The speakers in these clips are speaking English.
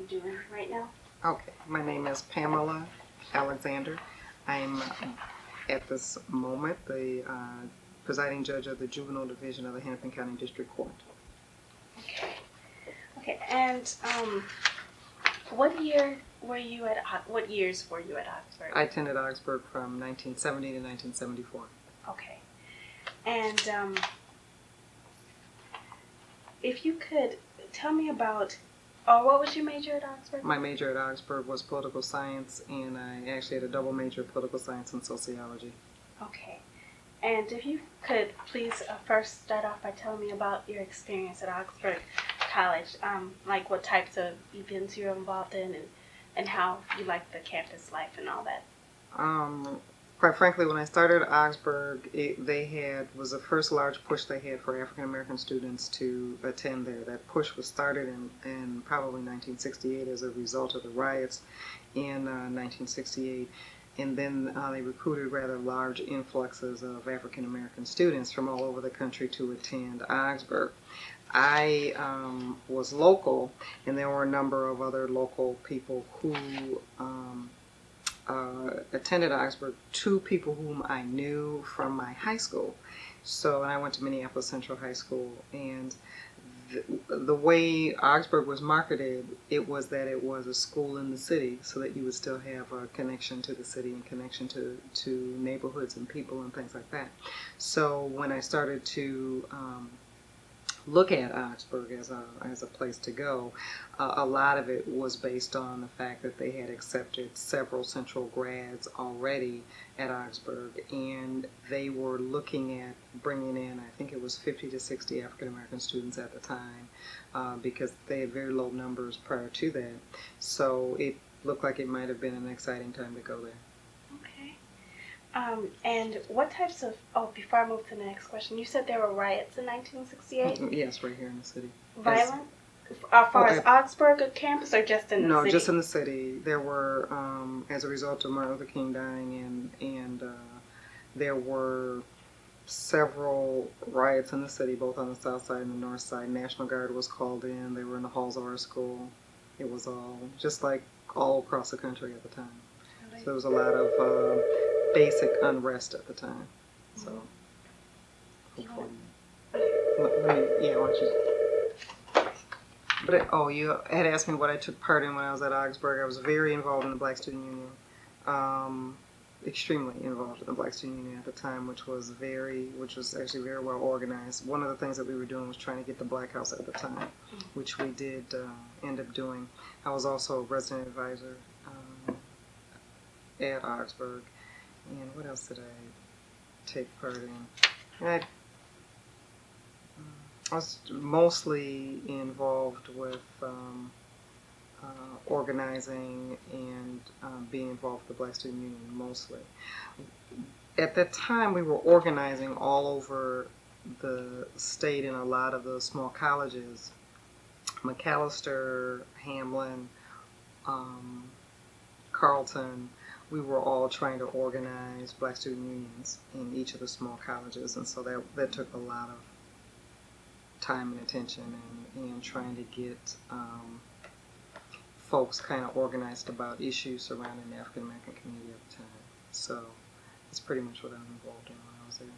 doing right now? Okay, my name is Pamela Alexander. I'm at this moment the presiding judge of the Juvenile Division of the Hennepin County District Court. Okay. Okay, and what year were you at? What years were you at Augsburg? I attended Augsburg from 1970 to 1974. Okay, and if you could tell me about, or what was your major at Augsburg? My major at Augsburg was political science, and I actually had a double major of political science and sociology. Okay, and if you could please first start off by telling me about your experience at Augsburg College, like what types of events you were involved in, and how you liked the campus life and all that. Quite frankly, when I started at Augsburg, was the first large push they had for African American students to attend there. That push was started in probably 1968 as a result of the riots in 1968. And then they recruited rather large influxes of African American students from all over the country to attend Augsburg. I was local, and there were a number of other local people who attended Augsburg, two people whom I knew from my high school. So, and I went to Minneapolis Central High School, and the way Augsburg was marketed, it was that it was a school in the city, so that you would still have a connection to the city and connection to neighborhoods and people and things like that. So when I started to look at Augsburg as a place to go, a lot of it was based on the fact that they had accepted several central grads already at Augsburg, and they were looking at bringing in, I think it was 50 to 60 African American students at the time, because they had very low numbers prior to that. So it looked like it might have been an exciting time to go there. Okay. And what types of, before I move to the next question, you said there were riots in 1968? Yes, right here in the city. Violent? As far as Augsburg campus, or just in the city? No, just in the city. There were, as a result of Martin Luther King dying, and there were several riots in the city, both on the south side and the north side. National Guard was called in. They were in the halls of our school. It was all, just like all across the country at the time. So there was a lot of basic unrest at the time. So, hopefully. Why don't you... But you had asked me what I took part in when I was at Augsburg. I was very involved in the Black Student Union, extremely involved in the Black Student Union at the time, which was actually very well organized. One of the things that we were doing was trying to get the Black House at the time, which we did end up doing. I was also a resident advisor at Augsburg, and what else did I take part in? I was mostly involved with organizing and being involved with the Black Student Union mostly. At that time, we were organizing all over the state in a lot of the small colleges. McAllister, Hamlin, Carleton, we were all trying to organize Black Student Unions in each of the small colleges, and so that took a lot of time and attention, and trying to get folks kind of organized about issues surrounding the African American community at the time. So that's pretty much what I was involved in when I was there.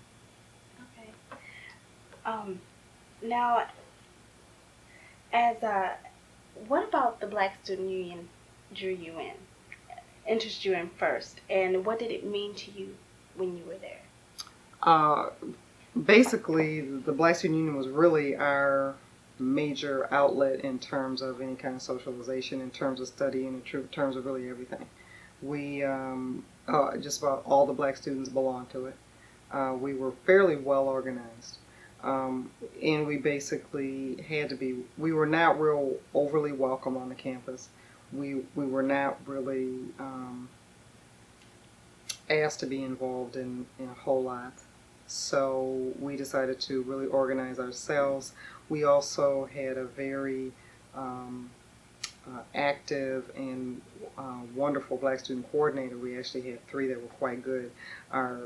Okay. Now, what about the Black Student Union interested you in first, and what did it mean to you when you were there? Basically, the Black Student Union was really our major outlet in terms of any kind of socialization, in terms of study, and in terms of really everything. We, just about all the Black students belonged to it. We were fairly well organized. And we basically had to be, we were not real overly welcome on the campus. We were not really asked to be involved in a whole lot. So we decided to really organize ourselves. We also had a very active and wonderful Black student coordinator. We actually had three that were quite good. Our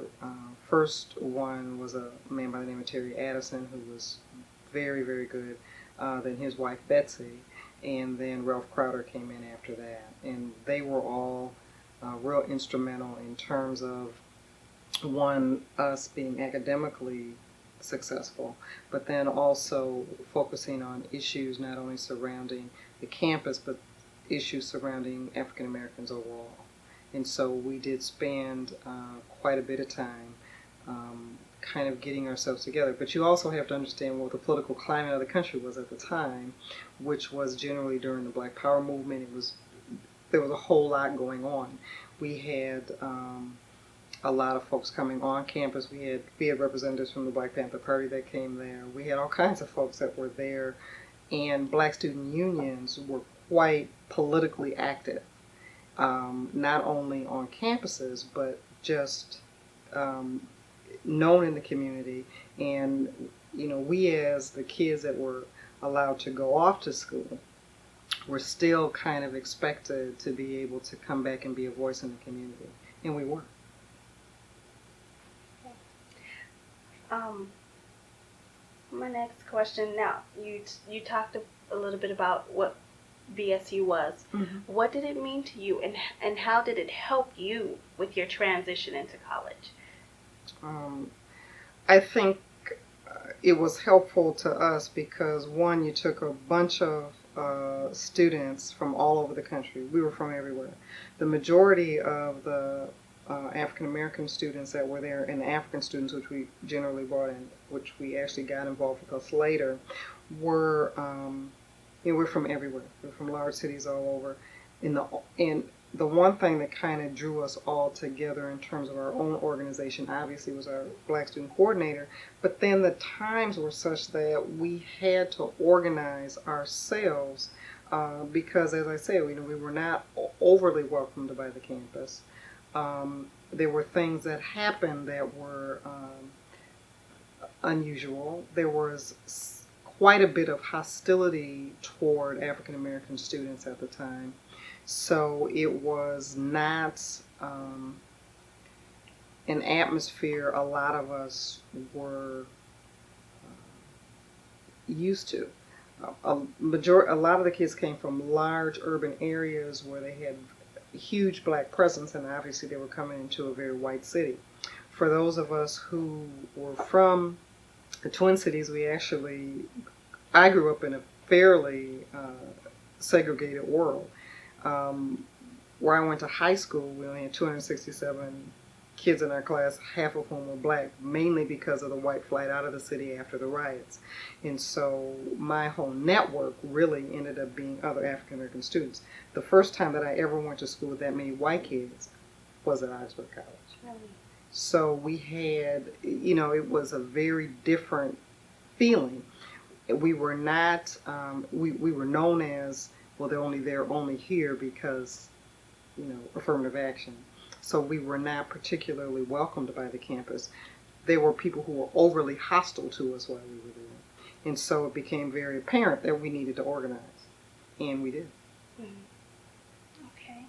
first one was a man by the name of Terry Addison, who was very, very good. Then his wife Betsy, and then Ralph Crowder came in after that. And they were all real instrumental in terms of, one, us being academically successful, but then also focusing on issues not only surrounding the campus, but issues surrounding African Americans overall. And so we did spend quite a bit of time kind of getting ourselves together. But you also have to understand what the political climate of the country was at the time, which was generally during the Black Power movement. There was a whole lot going on. We had a lot of folks coming on campus. We had representatives from the Black Panther Party that came there. We had all kinds of folks that were there, and Black student unions were quite politically active, not only on campuses but just known in the community. And we, as the kids that were allowed to go off to school, were still kind of expected to be able to come back and be a voice in the community, and we were. My next question now, you talked a little bit about what BSU was. Mm-hmm. What did it mean to you, and how did it help you with your transition into college? I think it was helpful to us because, one, you took a bunch of students from all over the country. We were from everywhere. The majority of the African American students that were there, and the African students, which we generally brought in, which we actually got involved with us later, were we're from everywhere. We're from large cities all over. And the one thing that kind of drew us all together in terms of our own organization, obviously, was our Black Student Coordinator. But then the times were such that we had to organize ourselves because, as I said, we were not overly welcomed by the campus. There were things that happened that were unusual. There was quite a bit of hostility toward African American students at the time. So it was not an atmosphere a lot of us were used to. A lot of the kids came from large urban areas where they had huge Black presence, and obviously they were coming into a very white city. For those of us who were from the Twin Cities, I grew up in a fairly segregated world. Where I went to high school, we only had 267 kids in our class, half of whom were Black, mainly because of the white flight out of the city after the riots. And so my whole network really ended up being other African American students. The first time that I ever went to school with that many white kids was at Augsburg College. Really? So we had, it was a very different feeling. We were not, we were known as, well, they're only here because, affirmative action. So we were not particularly welcomed by the campus. There were people who were overly hostile to us while we were there. And so it became very apparent that we needed to organize. And we did. Mm-hmm. Okay.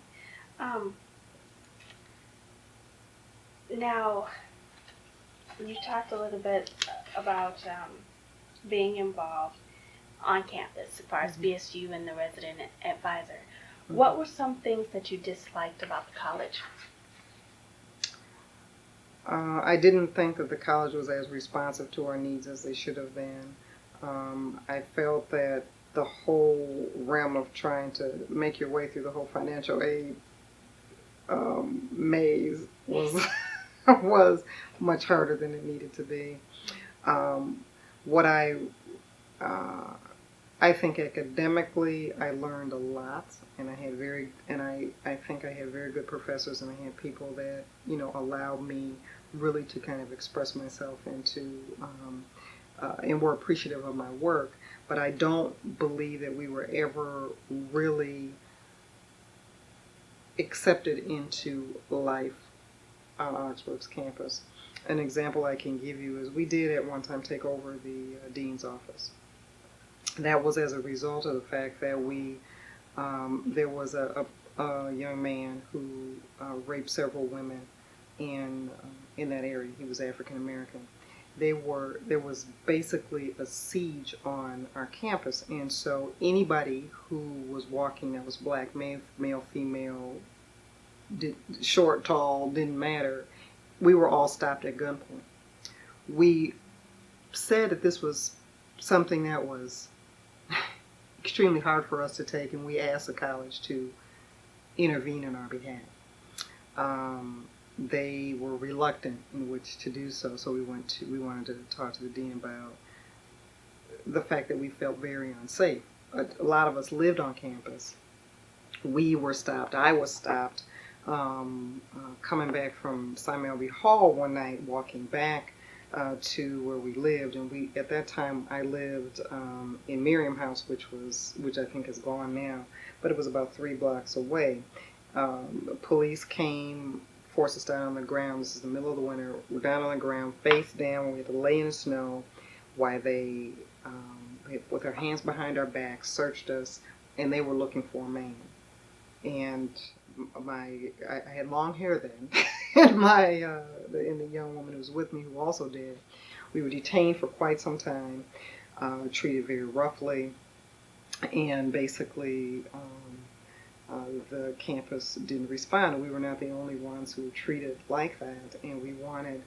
Now, you talked a little bit about being involved on campus as far as BSU and the resident advisor. Mm-hmm. What were some things that you disliked about the college? I didn't think that the college was as responsive to our needs as they should have been. I felt that the whole realm of trying to make your way through the whole financial aid maze was much harder than it needed to be. What I think academically, I learned a lot, and I think I had very good professors, and I had people that allowed me really to kind of express myself and were appreciative of my work. But I don't believe that we were ever really accepted into life on Augsburg's campus. An example I can give you is we did at one time take over the dean's office. That was as a result of the fact that there was a young man who raped several women in that area. He was African American, there was basically a siege on our campus, and so anybody who was walking that was black, male, female, short, tall, didn't matter. We were all stopped at gunpoint. We said that this was something that was extremely hard for us to take, and we asked the college to intervene on our behalf. They were reluctant in which to do so, so we wanted to talk to the dean about the fact that we felt very unsafe. A lot of us lived on campus. We were stopped. I was stopped coming back from Simon Elby Hall one night, walking back to where we lived, and at that time I lived in Miriam House, which I think is gone now, but it was about 3 blocks away. Police came, forced us down on the ground. This is the middle of the winter. We're down on the ground, face down. We had to lay in the snow while they, with their hands behind our backs, searched us, and they were looking for a man. And I had long hair then, and the young woman who was with me, who also did. We were detained for quite some time, treated very roughly, and basically the campus didn't respond. We were not the only ones who were treated like that, and we wanted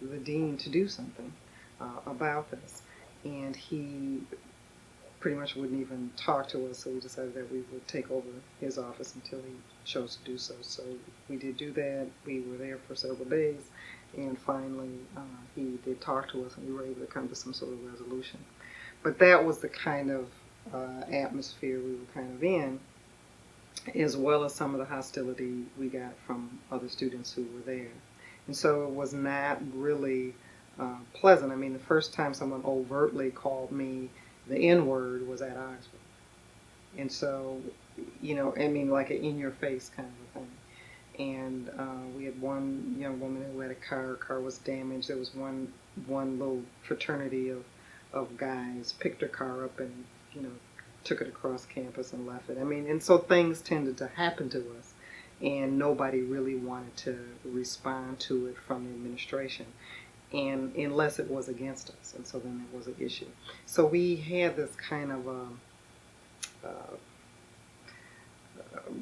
the dean to do something about this. And he pretty much wouldn't even talk to us, so we decided that we would take over his office until he chose to do so. So we did do that. We were there for several days, and finally he did talk to us, and we were able to come to some sort of resolution. But that was the kind of atmosphere we were kind of in, as well as some of the hostility we got from other students who were there. And so it was not really pleasant. I mean, the first time someone overtly called me the N-word was at Augsburg. And so, I mean, like an in-your-face kind of a thing. And we had one young woman who had a car. Her car was damaged. There was one little fraternity of guys picked her car up and, took it across campus and left it. I mean, and so things tended to happen to us, and nobody really wanted to respond to it from the administration, and unless it was against us, and so then it was an issue. So we had this kind of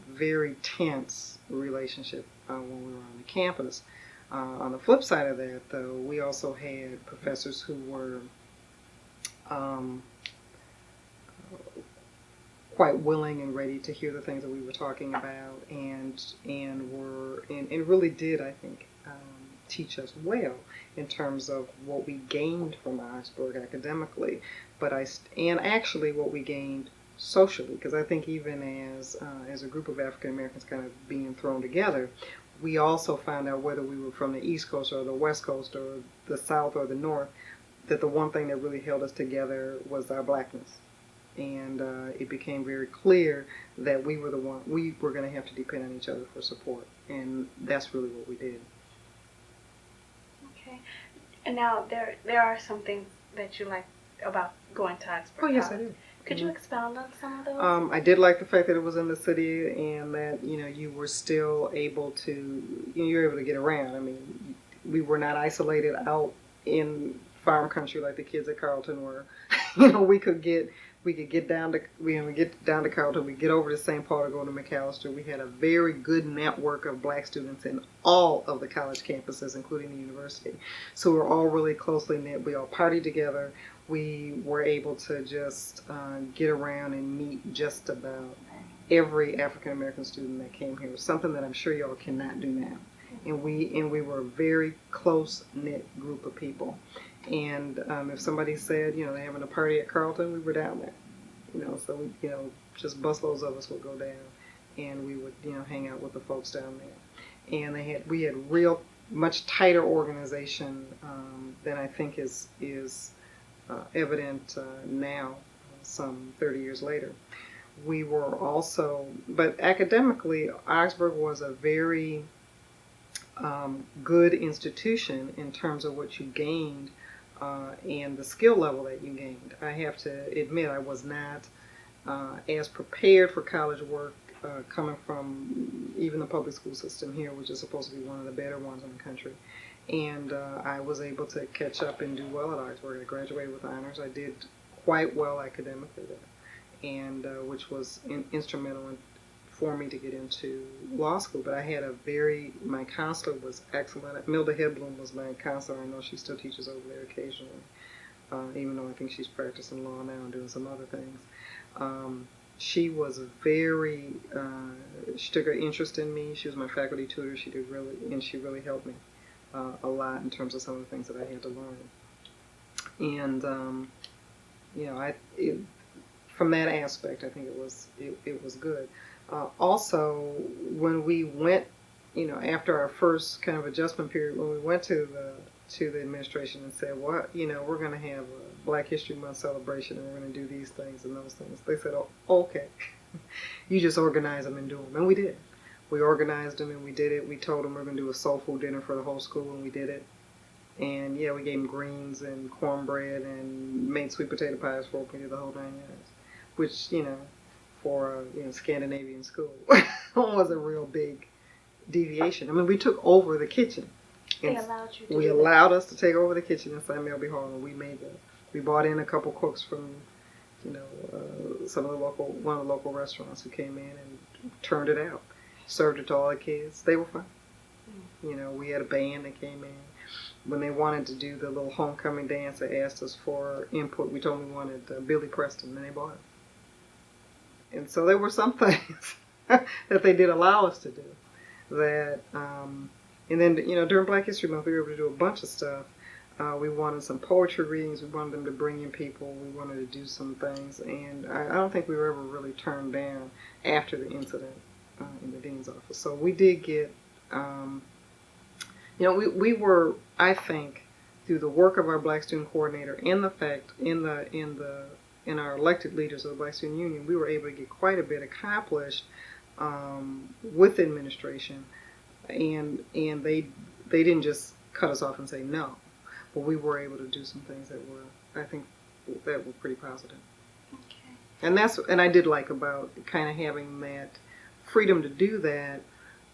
very tense relationship when we were on the campus. On the flip side of that, though, we also had professors who were quite willing and ready to hear the things that we were talking about, and really did, I think, teach us well in terms of what we gained from Augsburg academically, and actually what we gained socially, because I think even as a group of African Americans kind of being thrown together, we also found out, whether we were from the East Coast or the West Coast or the South or the North, that the one thing that really held us together was our blackness. And it became very clear that we were going to have to depend on each other for support, and that's really what we did. Okay. And now there are some things that you like about going to Augsburg. Oh, yes, I do. Could you expound on some of those? I did like the fact that it was in the city, and that you were still able to you were able to get around. I mean, we were not isolated out in farm country like the kids at Carleton were. We could get down to Carleton, we get over to St. Paul to go to McAllister. We had a very good network of black students in all of the college campuses, including the university. So we were all really closely knit. We all partied together. We were able to just get around and meet just about every African American student that came here. Something that I'm sure y'all cannot do now. And we were a very close knit group of people. And if somebody said, they're having a party at Carleton, we were down there. So we, just busloads of us would go down, and we would, hang out with the folks down there. And we had real much tighter organization than I think is evident now, some 30 years later. We were also, but academically, Augsburg was a very good institution in terms of what you gained and the skill level that you gained. I have to admit, I was not as prepared for college work coming from even the public school system here, which is supposed to be one of the better ones in the country. And I was able to catch up and do well at Augsburg. I graduated with honors. I did quite well academically there, and which was instrumental for me to get into law school. But I had my counselor was excellent. Milda Hedblum was my counselor. I know she still teaches over there occasionally, even though I think she's practicing law now and doing some other things. She was she took an interest in me. She was my faculty tutor. She really helped me a lot in terms of some of the things that I had to learn. And from that aspect, I think it was good. Also, when we went, after our first kind of adjustment period, when we went to the administration and said, well, we're going to have a Black History Month celebration and we're going to do these things and those things. They said, oh, okay, you just organize them and do them. And we did. We organized them and we did it. We told them we're going to do a soul food dinner for the whole school, and we did it. And yeah, we gave them greens and cornbread and made sweet potato pies for them. We did the whole 9 yards, which, for a Scandinavian school was a real big deviation. I mean, we took over the kitchen. They allowed you to We allowed us to take over the kitchen inside Melby Hall, and we brought in a couple cooks from, one of the local restaurants who came in and turned it out, served it to all the kids. They were fine. We had a band that came in. When they wanted to do the little homecoming dance, they asked us for input. We told them we wanted Billy Preston, and they bought it. And so there were some things that they did allow us to do. And then, during Black History Month, we were able to do a bunch of stuff. We wanted some poetry readings. We wanted them to bring in people. We wanted to do some things. And I don't think we were ever really turned down after the incident in the dean's office. So we did get, we were, I think, through the work of our Black Student Coordinator and the fact in our elected leaders of the Black Student Union, we were able to get quite a bit accomplished with the administration, and they didn't just cut us off and say no, but we were able to do some things that were, I think, that were pretty positive. Okay. And I did like about kind of having that freedom to do that,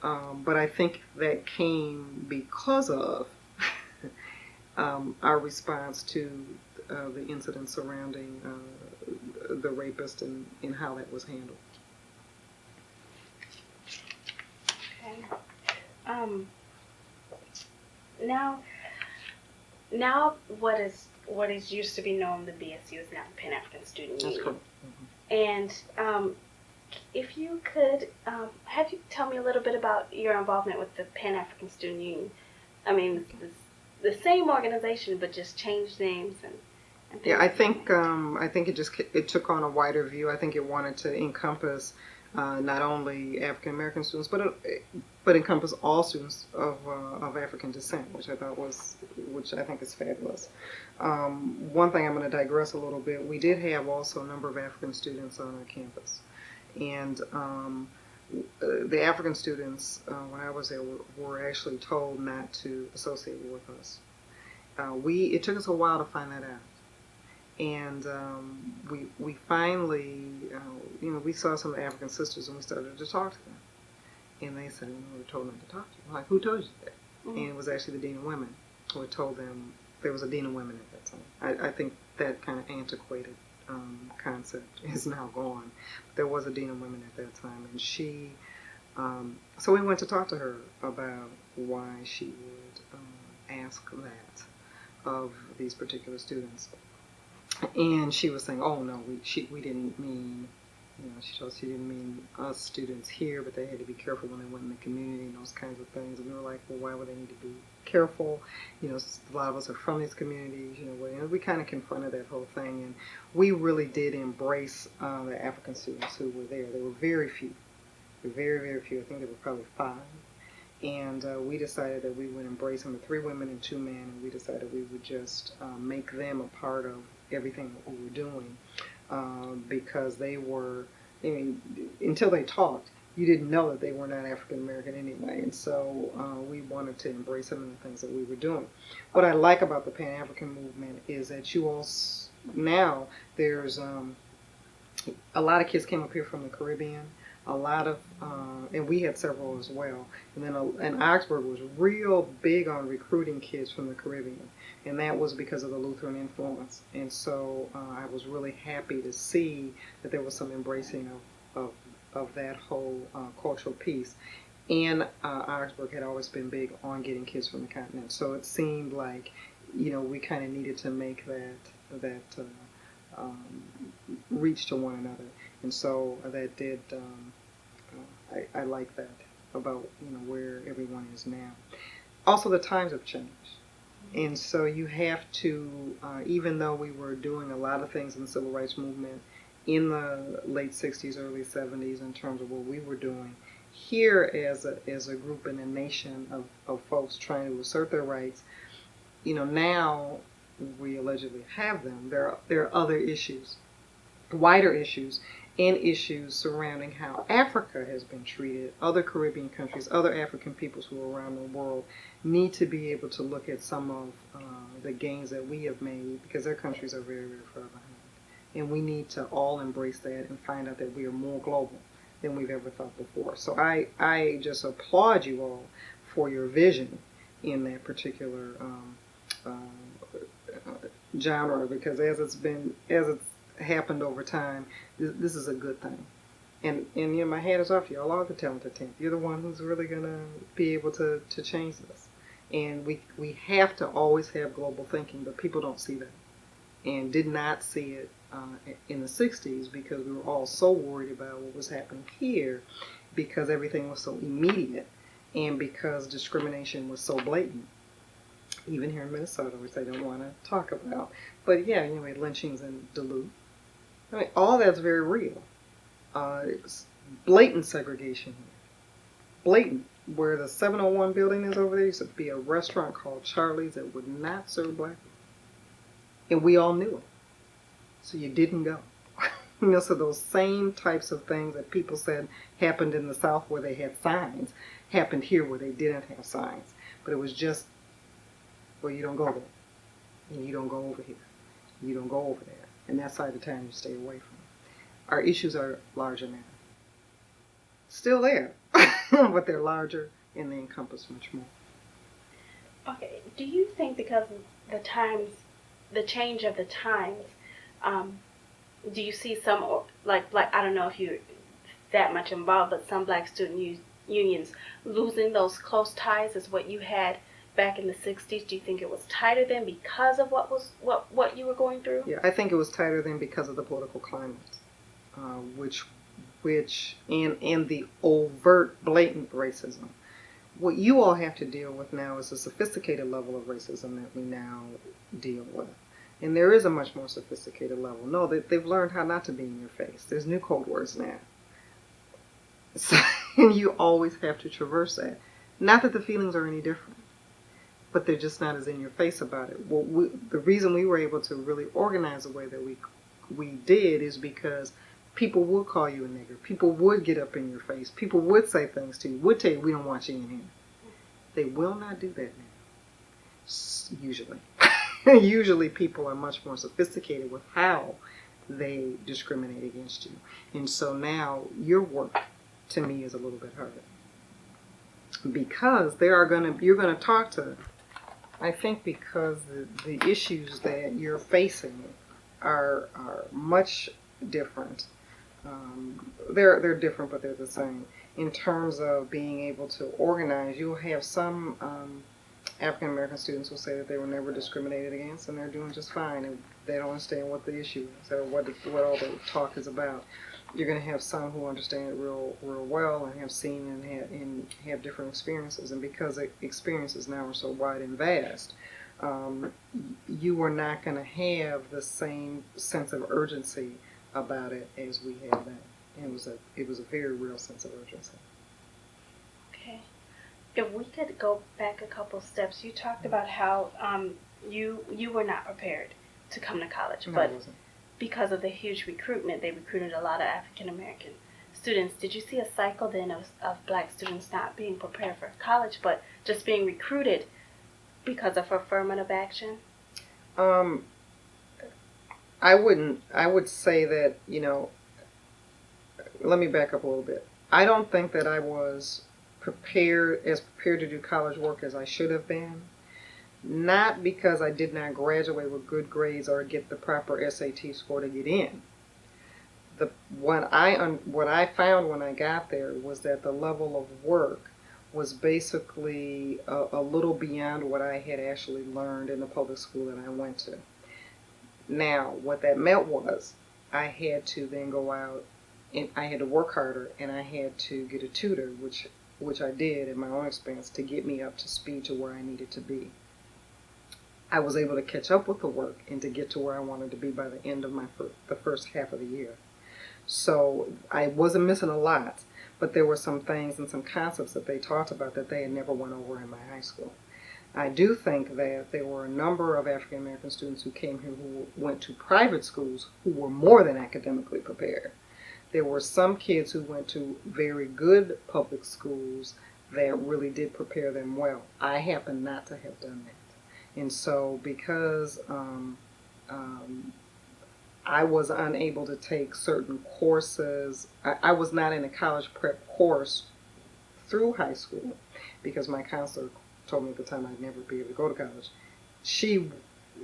but I think that came because of our response to the incident surrounding the rapist and how that was handled. Okay. Now what is used to be known the BSU is now the Pan-Afrikan Student Union. That's correct. Mm-hmm. And if you could have you tell me a little bit about your involvement with the Pan-Afrikan Student Union. I mean, it's the same organization, but just changed names and yeah, I think it took on a wider view. I think it wanted to encompass not only African American students, but encompass all students of African descent, which I think is fabulous. One thing I'm going to digress a little bit. We did have also a number of African students on our campus, and the African students when I was there were actually told not to associate with us. It took us a while to find that out. And we finally, we saw some African sisters and we started to talk to them. And they said, we were told not to talk to them. I'm like, who told you that? Mm-hmm. And it was actually the Dean of Women who had told them there was a Dean of Women at that time. I think that kind of antiquated concept is now gone. But there was a Dean of Women at that time. And she, so we went to talk to her about why she would ask that of these particular students. And she was saying, oh no, we didn't mean, she told us she didn't mean us students here, but they had to be careful when they went in the community and those kinds of things. And we were like, well, why would they need to be careful? A lot of us are from these communities, and we kind of confronted that whole thing. And we really did embrace the African students who were there. There were very few. Very, very few. I think there were probably 5. And we decided that we would embrace them, 3 women and 2 men, and we decided we would just make them a part of everything that we were doing, because they were, until they talked, you didn't know that they were not African American anyway, and so we wanted to embrace some of the things that we were doing. What I like about the Pan-African movement is that you all, now there's a lot of kids came up here from the Caribbean, a lot of, and we had several as well. And then, and Augsburg was real big on recruiting kids from the Caribbean, and that was because of the Lutheran influence. And so I was really happy to see that there was some embracing of that whole cultural piece. And Augsburg had always been big on getting kids from the continent, so it seemed like, we kind of needed to make that um, reach to one another, and so that did. I like that about where everyone is now. Also, the times have changed, and so you have to, even though we were doing a lot of things in the civil rights movement in the late '60s, early '70s, in terms of what we were doing here as a group and a nation of folks trying to assert their rights, now we allegedly have them. There are other issues, wider issues, and issues surrounding how Africa has been treated. Other Caribbean countries, other African peoples who are around the world need to be able to look at some of the gains that we have made, because their countries are very, very far behind. And we need to all embrace that and find out that we are more global than we've ever thought before. So I just applaud you all for your vision in that particular genre, because as it's happened over time, this is a good thing. And my hat is off to you. Y'all are the talented 10th. You're the one who's really gonna be able to change this. And we have to always have global thinking, but people don't see that, and did not see it in the 60s, because we were all so worried about what was happening here, because everything was so immediate, and because discrimination was so blatant. Even here in Minnesota, which I don't want to talk about. But yeah, we had lynchings in Duluth. I mean, all that's very real. It's blatant segregation here. Blatant. Where the 701 building is over there used to be a restaurant called Charlie's that would not serve black people. And we all knew it. So you didn't go. So those same types of things that people said happened in the South where they had signs, happened here where they didn't have signs. But it was just, well, you don't go there. And you don't go over here. You don't go over there. And that side of town you stay away from. Our issues are larger now. Still there. But they're larger and they encompass much more. Okay, do you think because of the change of the times, do you see some, like I don't know if you're that much involved, but some black student unions losing those close ties as what you had back in the 60s? Do you think it was tighter then because of what you were going through? Yeah, I think it was tighter then because of the political climate, which and the overt, blatant racism. What you all have to deal with now is a sophisticated level of racism that we now deal with. And there is a much more sophisticated level. No, they've learned how not to be in your face. There's new code words now. So, and you always have to traverse that. Not that the feelings are any different, but they're just not as in your face about it. Well, the reason we were able to really organize the way that we did is because people would call you a nigger. People would get up in your face. People would say things to you, would tell you, we don't want you in here. They will not do that now, usually. Usually people are much more sophisticated with how they discriminate against you. And so now your work, to me, is a little bit harder. Because you're going to talk to, I think because the issues that you're facing are much different. They're different, but they're the same. In terms of being able to organize, you'll have some African American students will say that they were never discriminated against and they're doing just fine, and they don't understand what the issue is or what all the talk is about. You're going to have some who understand it real well and have seen and have different experiences, and because the experiences now are so wide and vast, you are not going to have the same sense of urgency about it as we had then. It was a very real sense of urgency. Okay. If we could go back a couple steps, you talked about how you were not prepared to come to college, but because of the huge recruitment, they recruited a lot of African American students. Did you see a cycle then of black students not being prepared for college, but just being recruited because of affirmative action? I would say that, let me back up a little bit. I don't think that I was prepared to do college work as I should have been. Not because I did not graduate with good grades or get the proper SAT score to get in. What I found when I got there was that the level of work was basically a little beyond what I had actually learned in the public school that I went to. Now, what that meant was I had to then go out and I had to work harder, and I had to get a tutor, which I did at my own expense to get me up to speed to where I needed to be. I was able to catch up with the work and to get to where I wanted to be by the end of the first half of the year. So I wasn't missing a lot, but there were some things and some concepts that they talked about that they had never went over in my high school. I do think that there were a number of African American students who came here who went to private schools who were more than academically prepared. There were some kids who went to very good public schools that really did prepare them well. I happen not to have done that. And so because I was unable to take certain courses, I was not in a college prep course through high school because my counselor told me at the time I'd never be able to go to college. She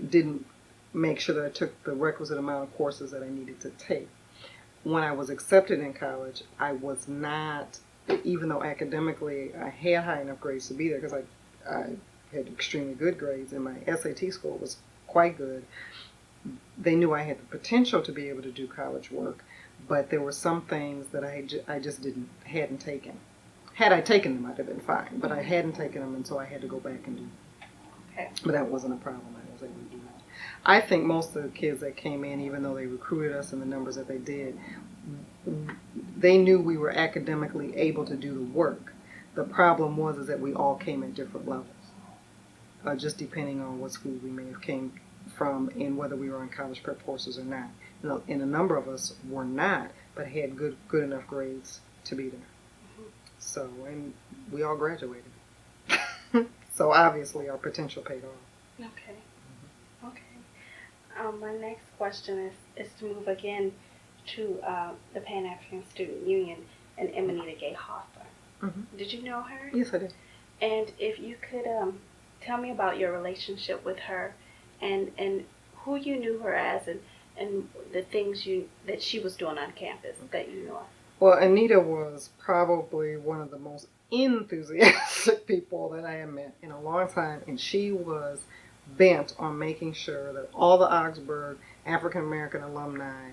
didn't make sure that I took the requisite amount of courses that I needed to take. When I was accepted in college, I was not, even though academically I had high enough grades to be there because I had extremely good grades and my SAT score was quite good, they knew I had the potential to be able to do college work, but there were some things that I just hadn't taken. Had I taken them, I'd have been fine, but I hadn't taken them, and so I had to go back and do them. Okay. But that wasn't a problem. I was able to do that. I think most of the kids that came in, even though they recruited us in the numbers that they did, they knew we were academically able to do the work. The problem was that we all came at different levels, just depending on what school we may have came from and whether we were on college prep courses or not. And a number of us were not, but had good enough grades to be there. So, and we all graduated. So obviously our potential paid off. Okay. Okay. My next question is to move again to the Pan-Afrikan Student Union and Emanita Gay Hoffer. Mm-hmm. Did you know her? Yes, I did. And if you could tell me about your relationship with her and who you knew her as and the things that she was doing on campus that you know of. Well, Anita was probably one of the most enthusiastic people that I have met in a long time, and she was bent on making sure that all the Augsburg African American alumni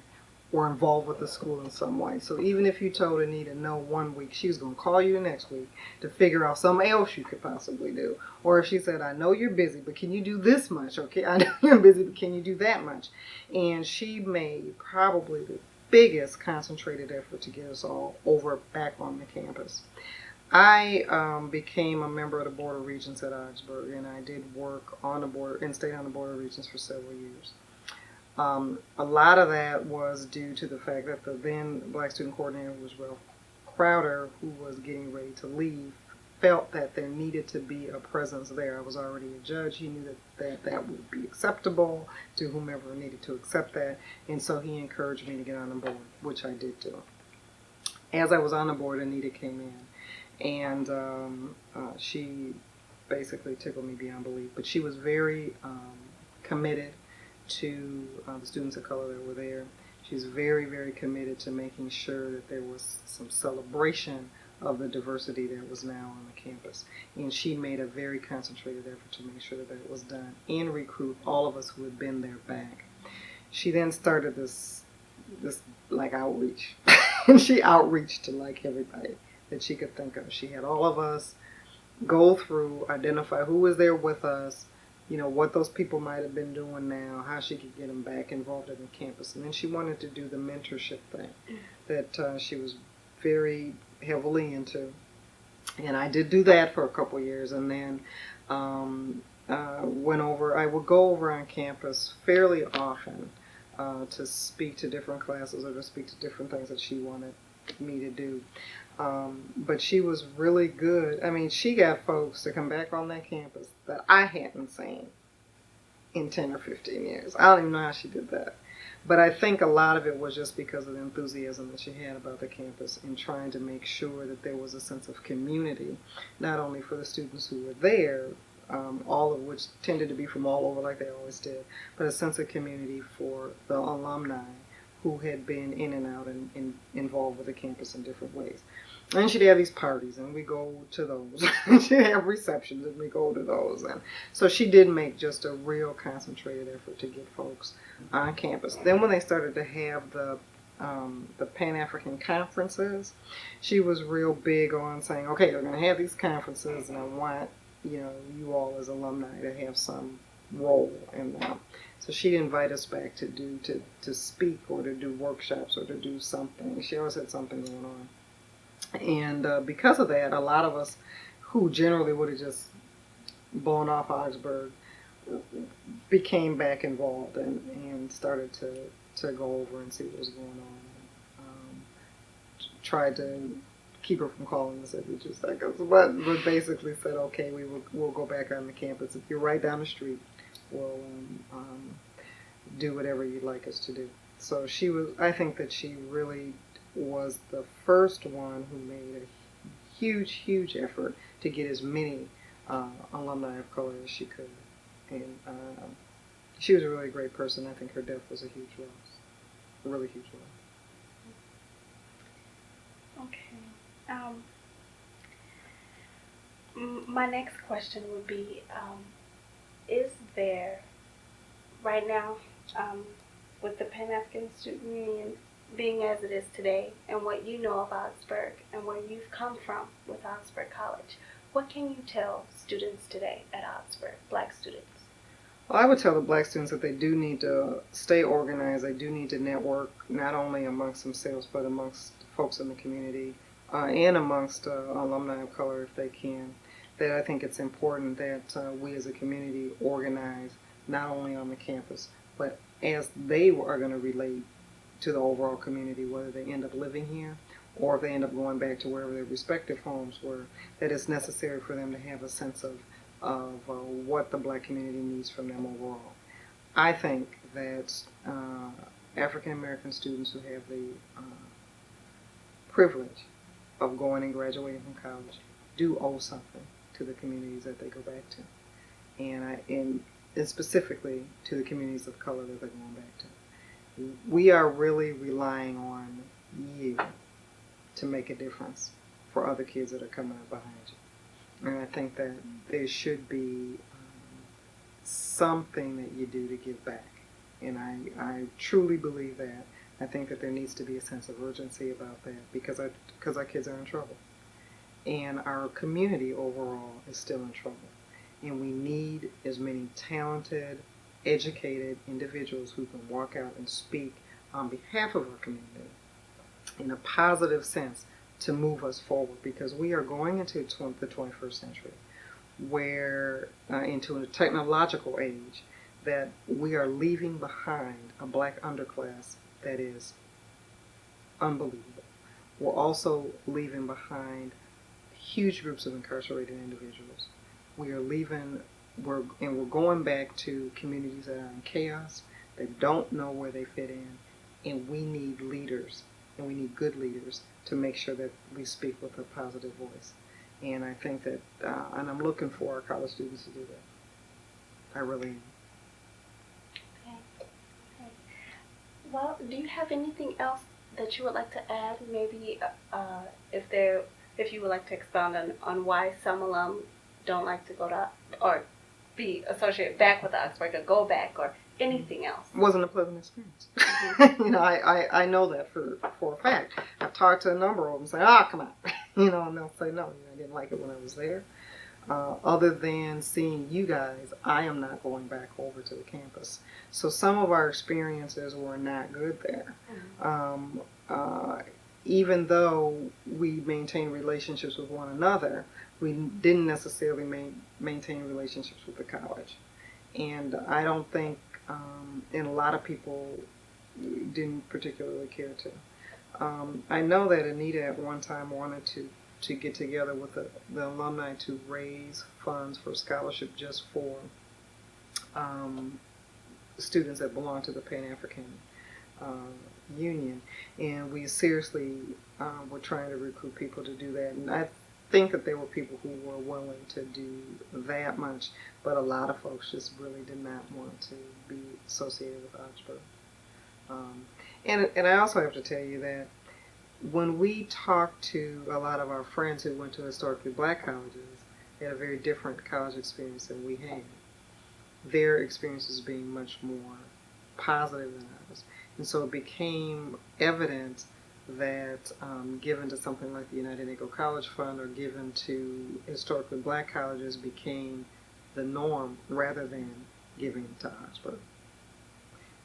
were involved with the school in some way. So even if you told Anita no one week, she was going to call you the next week to figure out something else you could possibly do. Or if she said, I know you're busy, but can you do this much? Okay, I know you're busy, but can you do that much? And she made probably the biggest concentrated effort to get us all back on the campus. I became a member of the Board of Regents at Augsburg, and I did work on the board and stayed on the Board of Regents for several years. A lot of that was due to the fact that the then Black Student Coordinator was Ralph Crowder, who was getting ready to leave, felt that there needed to be a presence there. I was already a judge. He knew that would be acceptable to whomever needed to accept that, and so he encouraged me to get on the board, which I did do. As I was on the board, Anita came in, and she basically tickled me beyond belief, but she was very committed to the students of color that were there. She's very, very committed to making sure that there was some celebration of the diversity that was now on the campus. And she made a very concentrated effort to make sure that that was done and recruit all of us who had been there back. She then started this like outreach. And she outreached to like everybody that she could think of. She had all of us go through, identify who was there with us, you know, what those people might have been doing now, how she could get them back involved in the campus. And then she wanted to do the mentorship thing that she was very heavily into. And I did do that for a couple years, and then I would go over on campus fairly often to speak to different classes or to speak to different things that she wanted me to do. But she was really good. I mean, she got folks to come back on that campus that I hadn't seen in 10 or 15 years. I don't even know how she did that. But I think a lot of it was just because of the enthusiasm that she had about the campus and trying to make sure that there was a sense of community, not only for the students who were there, all of which tended to be from all over like they always did, but a sense of community for the alumni who had been in and out and involved with the campus in different ways. And she'd have these parties, and we go to those. She'd have receptions, and we go to those. And so she did make just a real concentrated effort to get folks on campus. Then when they started to have the Pan-Afrikan conferences, she was real big on saying, okay, they're going to have these conferences, and I want you all as alumni to have some role in them. So she'd invite us back to speak or to do workshops or to do something. She always had something going on. And because of that, a lot of us who generally would have just blown off Augsburg became back involved and started to go over and see what was going on. Tried to keep her from calling us every 2 seconds, but basically said, okay, we'll go back on the campus. If you're right down the street, we'll do whatever you'd like us to do. So I think that she really was the first one who made a huge effort to get as many alumni of color as she could. And she was a really great person. I think her death was a huge loss, a really huge loss. Okay. My next question would be, is there, right now, with the Pan-Afrikan Student Union being as it is today, and what you know of Augsburg, and where you've come from with Augsburg College, what can you tell students today at Augsburg, black students? Well, I would tell the black students that they do need to stay organized. They do need to network, not only amongst themselves, but amongst folks in the community, and amongst alumni of color if they can. That I think it's important that we as a community organize, not only on the campus, but as they are going to relate to the overall community, whether they end up living here or if they end up going back to wherever their respective homes were, that it's necessary for them to have a sense of what the black community needs from them overall. I think that African American students who have the privilege of going and graduating from college do owe something to the communities that they go back to, and specifically to the communities of color that they're going back to. We are really relying on you to make a difference for other kids that are coming up behind you. And I think that there should be something that you do to give back. And I truly believe that. I think that there needs to be a sense of urgency about that because our kids are in trouble. And our community overall is still in trouble. And we need as many talented, educated individuals who can walk out and speak on behalf of our community in a positive sense to move us forward, because we are going into the 21st century where into a technological age that we are leaving behind a black underclass that is unbelievable. We're also leaving behind huge groups of incarcerated individuals. We're going back to communities that are in chaos, that don't know where they fit in, and we need leaders, and we need good leaders to make sure that we speak with a positive voice. And I think that, and I'm looking for our college students to do that. I really am. Okay. Well, do you have anything else that you would like to add? Maybe if you would like to expound on why some alum don't like to go to or be associated back with Augsburg or go back or anything else. It wasn't a pleasant experience. Mm-hmm. I know that for a fact. I've talked to a number of them and say, come on. And they'll say, no, I didn't like it when I was there. Other than seeing you guys, I am not going back over to the campus. So some of our experiences were not good there. Mm-hmm. Even though we maintained relationships with one another, we didn't necessarily maintain relationships with the college. And I don't think, and a lot of people didn't particularly care to. I know that Anita at one time wanted to get together with the alumni to raise funds for scholarship just for students that belong to the Pan-Afrikan Union, and we seriously were trying to recruit people to do that. And I think that there were people who were willing to do that much, but a lot of folks just really did not want to be associated with Augsburg. And I also have to tell you that when we talked to a lot of our friends who went to historically black colleges, they had a very different college experience than we had. Their experiences being much more positive than ours. And so it became evident that given to something like the United Negro College Fund or given to historically black colleges became the norm rather than giving it to Augsburg.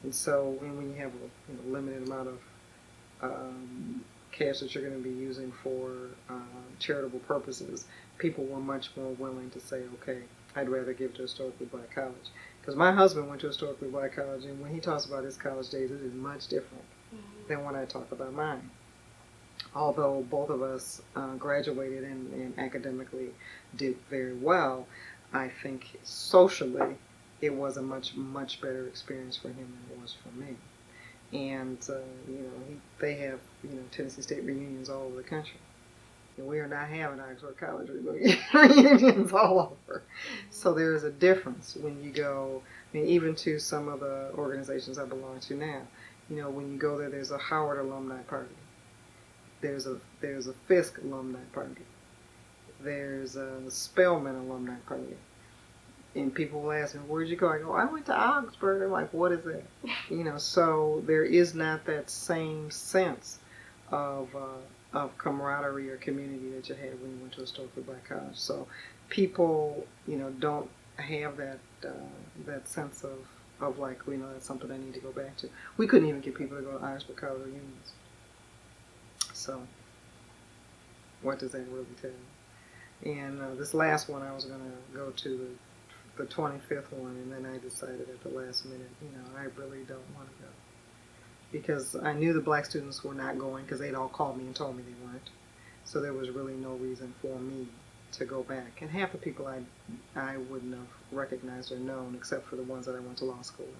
And so when you have a limited amount of cash that you're going to be using for charitable purposes, people were much more willing to say, okay, I'd rather give to historically black college. Because my husband went to historically black college, and when he talks about his college days, it is much different than when I talk about mine. Although both of us graduated and academically did very well, I think socially it was a much, much better experience for him than it was for me. And, they have, Tennessee State reunions all over the country. And we are not having Augsburg College reunions all over. So there is a difference when you go, even to some of the organizations I belong to now. When you go there, there's a Howard alumni party. There's a Fisk alumni party. There's a Spelman alumni party. And people will ask me, where'd you go? I go, I went to Augsburg. They're like, what is that? So there is not that same sense of camaraderie or community that you had when you went to a historically black college. So people, don't have that sense of like, that's something I need to go back to. We couldn't even get people to go to Augsburg College reunions. So what does that really tell you? And this last one, I was going to go to the 25th one, and then I decided at the last minute, I really don't want to go. Because I knew the black students were not going because they'd all called me and told me they weren't. So there was really no reason for me to go back. And half the people I wouldn't have recognized or known except for the ones that I went to law school with.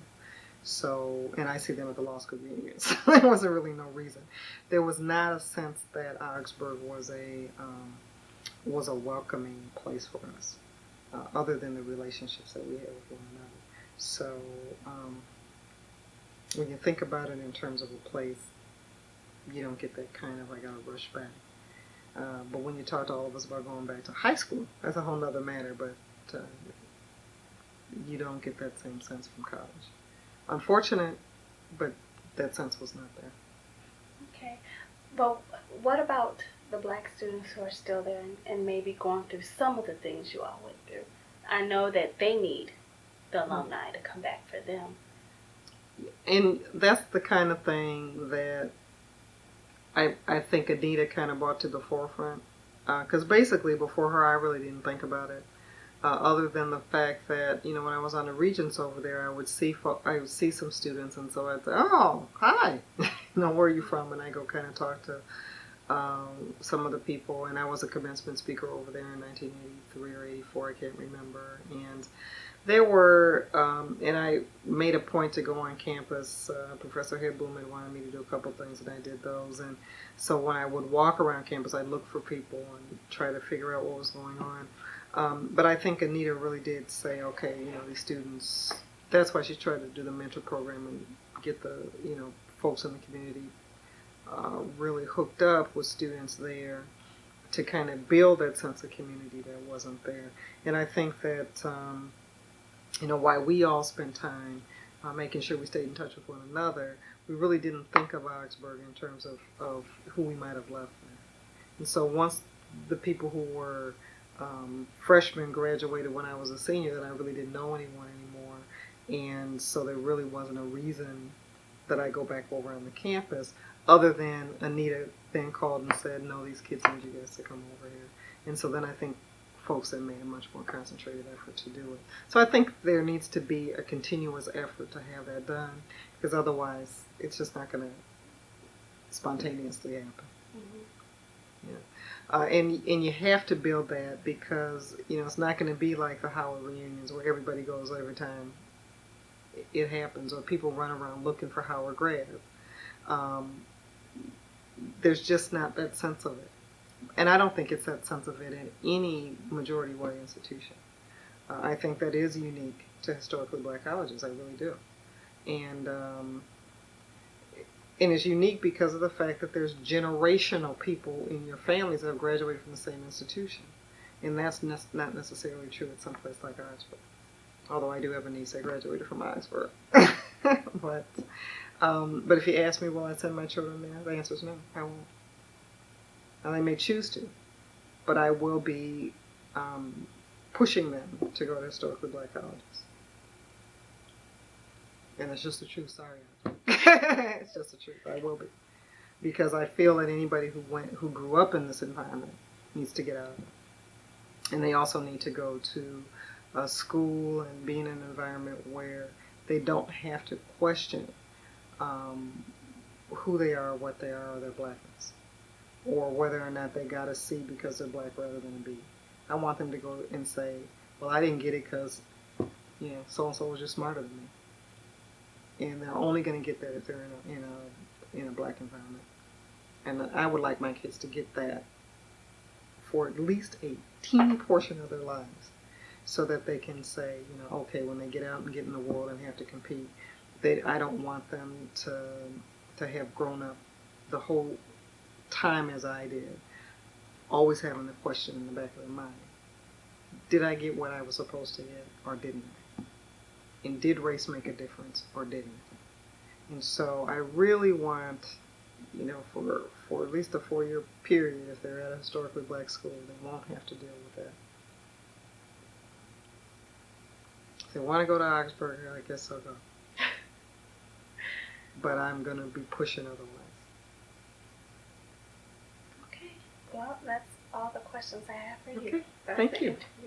So, and I see them at the law school reunions. So there wasn't really no reason. There was not a sense that Augsburg was a welcoming place for us, other than the relationships that we had with one another. So when you think about it in terms of a place, you don't get that kind of, I gotta rush back. But when you talk to all of us about going back to high school, that's a whole other matter, but you don't get that same sense from college. Unfortunate, but that sense was not there. Okay. But what about the black students who are still there and maybe going through some of the things you all went through? I know that they need the alumni to come back for them. And that's the kind of thing that I think Anita kind of brought to the forefront. Because basically before her, I really didn't think about it. Other than the fact that, when I was on the Regents over there, I would see some students, and so I'd say, oh, hi, where are you from? And I go kind of talk to some of the people, and I was a commencement speaker over there in 1983 or 84, I can't remember. And there were, and I made a point to go on campus. Professor Hedblum had wanted me to do a couple things, and I did those. And so when I would walk around campus, I'd look for people and try to figure out what was going on. But I think Anita really did say, okay, these students, that's why she tried to do the mentor program and get the, folks in the community really hooked up with students there to kind of build that sense of community that wasn't there. And I think that, while we all spent time making sure we stayed in touch with one another, we really didn't think of Augsburg in terms of who we might have left there. And so once the people who were freshmen graduated when I was a senior, then I really didn't know anyone anymore. And so there really wasn't a reason that I go back over on the campus, other than Anita then called and said, no, these kids need you guys to come over here. And so then I think folks have made a much more concentrated effort to do it. So I think there needs to be a continuous effort to have that done, because otherwise it's just not going to spontaneously happen. Mm-hmm. Yeah. And you have to build that, because it's not going to be like the Howard reunions where everybody goes every time it happens, or people run around looking for Howard grads. there's just not that sense of it. And I don't think it's that sense of it in any majority white institution. I think that is unique to historically black colleges. I really do. And it's unique because of the fact that there's generational people in your families that have graduated from the same institution. And that's not necessarily true at some place like Augsburg. Although I do have a niece that graduated from Augsburg. But if you ask me, will I send my children there? The answer is no, I won't. Now, they may choose to, but I will be pushing them to go to historically black colleges. And it's just the truth, sorry. It's just the truth, I will be. Because I feel that anybody who grew up in this environment needs to get out of it. And they also need to go to a school and be in an environment where they don't have to question who they are, what they are, or their blackness, or whether or not they got a C because they're black rather than a B. I want them to go and say, well, I didn't get it because, so-and-so was just smarter than me. And they're only going to get that if they're in a black environment. And I would like my kids to get that for at least a teeny portion of their lives, so that they can say, okay, when they get out and get in the world and have to compete, I don't want them to have grown up the whole time as I did, always having the question in the back of their mind. Did I get what I was supposed to get, or didn't I? And did race make a difference, or didn't it? And so I really want, for at least a 4-year period, if they're at a historically black school, they won't have to deal with that. If they want to go to Augsburg, I guess I'll go. But I'm going to be pushing otherwise. Okay. Well, that's all the questions I have for you. Okay. That's Thank the you. interview.